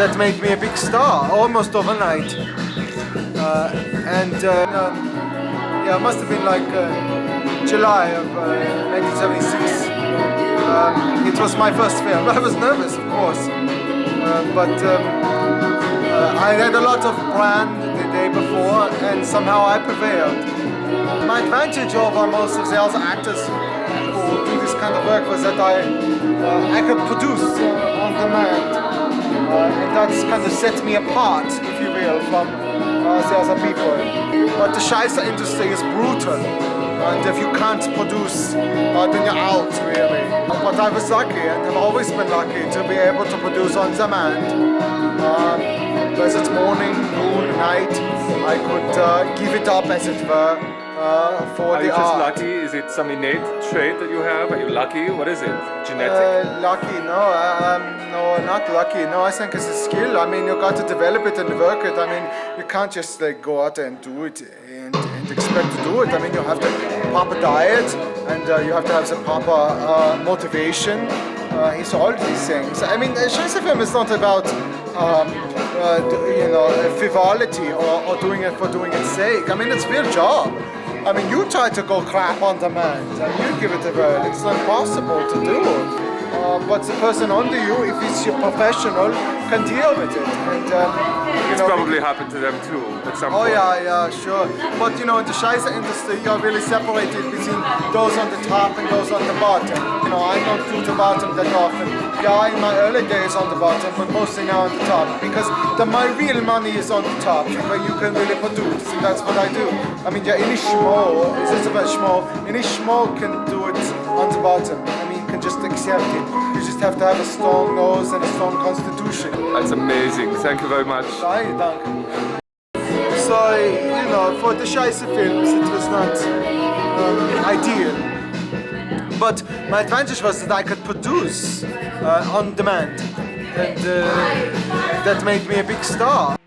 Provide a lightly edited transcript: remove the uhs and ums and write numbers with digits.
that made me a big star almost overnight. Yeah, it must have been like July of 1976. It was my first film. I was nervous, of course, but I had a lot of plan the day before, and somehow I prevailed. My advantage over most of the other actors who do this kind of work was that I could produce on demand, and that's kind of set me apart, if you will, from the other people. But the Scheiße industry is brutal, and if you can't produce, then you're out, really. But I was lucky, and have always been lucky, to be able to produce on demand. Whether it's morning, noon, night, I could give it up, as it were, for Are the you just art. lucky? Is it some innate trait that you have? Are you lucky? What is it? Genetic? Lucky, no, no, not lucky. No, I think it's a skill. I mean, you got to develop it and work it. I mean, you can't just like go out there and do it and expect to do it. I mean, you have to proper diet, and you have to have the proper motivation. It's all these things. I mean, Scheiße film is not about frivolity or doing it for doing its sake. I mean, it's a real job. I mean, you try to go crap on demand and you give it a whirl. It's impossible to do. But the person under you, if he's your professional, can deal with it. And It's probably happened to them too at some oh point. yeah, sure. But in the Scheiße industry, you're really separated between those on the top and those on the bottom. I don't do the bottom that often. Yeah, in my early days on the bottom, but mostly now on the top, because my real money is on the top, where you can really produce, and that's what I do. I mean, any schmo, it's about schmo, any schmo can do it on the bottom. I mean, you can just accept it. You just have to have a strong nose and a strong constitution. That's amazing. Thank you very much. Danke. So, for the Scheiße films, it was not ideal. But my advantage was that I could produce on demand, and that made me a big star.